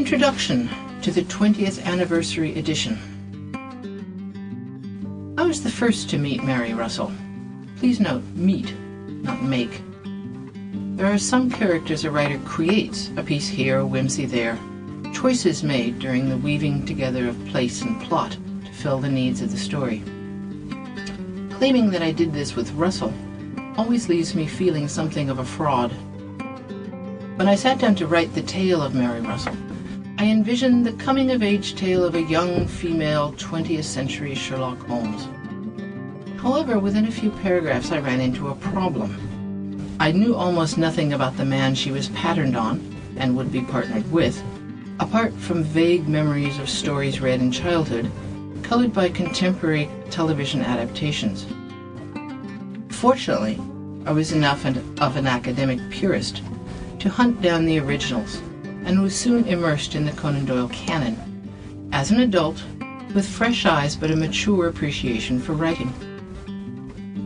Introduction to the 20th Anniversary edition. I was the first to meet Mary Russell. Please note, meet, not make. There are some characters a writer creates, a piece here, a whimsy there, choices made during the weaving together of place and plot to fill the needs of the story. Claiming that I did this with Russell always leaves me feeling something of a fraud. When I sat down to write the tale of Mary Russell, I envisioned the coming-of-age tale of a young female 20th-century Sherlock Holmes. However, within a few paragraphs I ran into a problem. I knew almost nothing about the man she was patterned on and would be partnered with, apart from vague memories of stories read in childhood, colored by contemporary television adaptations. Fortunately, I was enough of an academic purist to hunt down the originals, and was soon immersed in the Conan Doyle canon, as an adult, with fresh eyes but a mature appreciation for writing.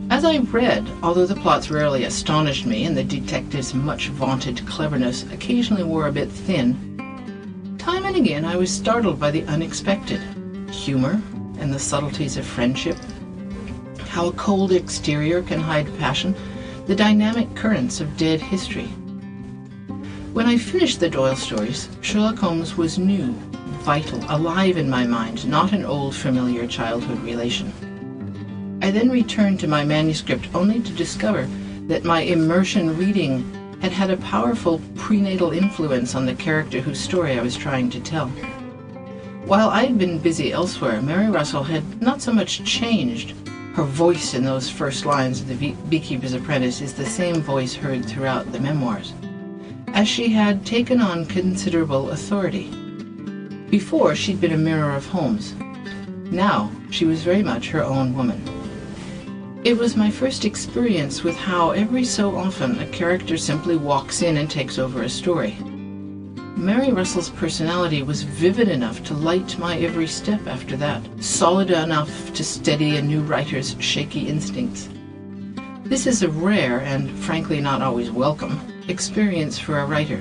As I read, although the plots rarely astonished me and the detective's much vaunted cleverness occasionally wore a bit thin, time and again I was startled by the unexpected, humor and the subtleties of friendship, how a cold exterior can hide passion, the dynamic currents of dead history. When I finished the Doyle stories, Sherlock Holmes was new, vital, alive in my mind, not an old familiar childhood relation. I then returned to my manuscript only to discover that my immersion reading had had a powerful prenatal influence on the character whose story I was trying to tell. While I had been busy elsewhere, Mary Russell had not so much changed. Her voice in those first lines of the Beekeeper's Apprentice is the same voice heard throughout the memoirs, as she had taken on considerable authority. Before, she'd been a mirror of Holmes. Now, she was very much her own woman. It was my first experience with how every so often a character simply walks in and takes over a story. Mary Russell's personality was vivid enough to light my every step after that, solid enough to steady a new writer's shaky instincts. This is a rare, and frankly not always welcome, experience for a writer.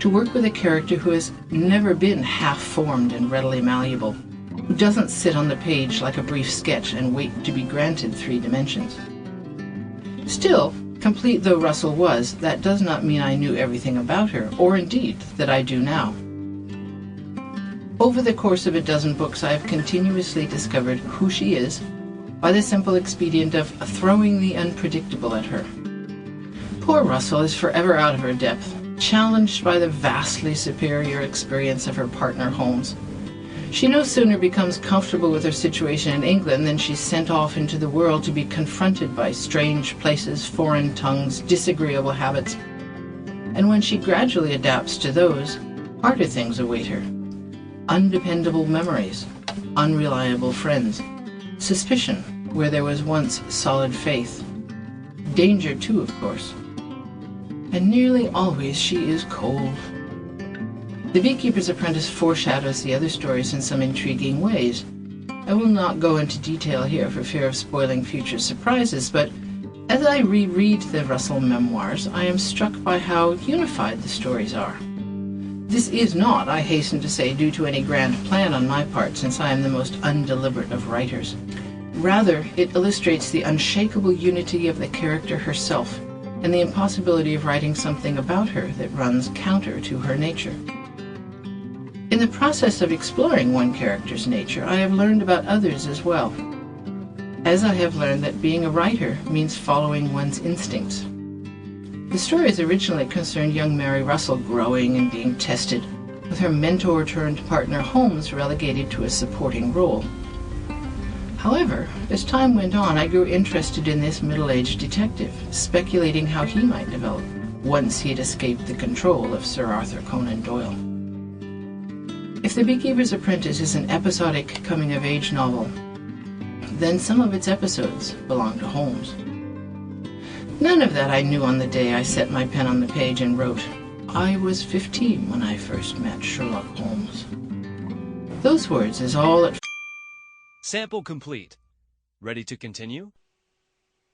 To work with a character who has never been half-formed and readily malleable, who doesn't sit on the page like a brief sketch and wait to be granted 3 dimensions. Still, complete though Russell was, that does not mean I knew everything about her, or indeed that I do now. Over the course of a dozen books, I have continuously discovered who she is by the simple expedient of throwing the unpredictable at her. Poor Russell is forever out of her depth, challenged by the vastly superior experience of her partner Holmes. She no sooner becomes comfortable with her situation in England than she's sent off into the world to be confronted by strange places, foreign tongues, disagreeable habits. And when she gradually adapts to those, harder things await her. Undependable memories, unreliable friends, suspicion where there was once solid faith, danger too, of course. And nearly always she is cold. The Beekeeper's Apprentice foreshadows the other stories in some intriguing ways. I will not go into detail here for fear of spoiling future surprises, but as I reread the Russell memoirs, I am struck by how unified the stories are. This is not, I hasten to say, due to any grand plan on my part, since I am the most undeliberate of writers. Rather, it illustrates the unshakable unity of the character herself, and the impossibility of writing something about her that runs counter to her nature. In the process of exploring one character's nature, I have learned about others as well, as I have learned that being a writer means following one's instincts. The stories originally concerned young Mary Russell growing and being tested, with her mentor-turned-partner Holmes relegated to a supporting role. However, as time went on, I grew interested in this middle-aged detective, speculating how he might develop once he had escaped the control of Sir Arthur Conan Doyle. If The Beekeeper's Apprentice is an episodic coming-of-age novel, then some of its episodes belong to Holmes. None of that I knew on the day I set my pen on the page and wrote. I was 15 when I first met Sherlock Holmes. Those words is all at... Sample complete. Ready to continue?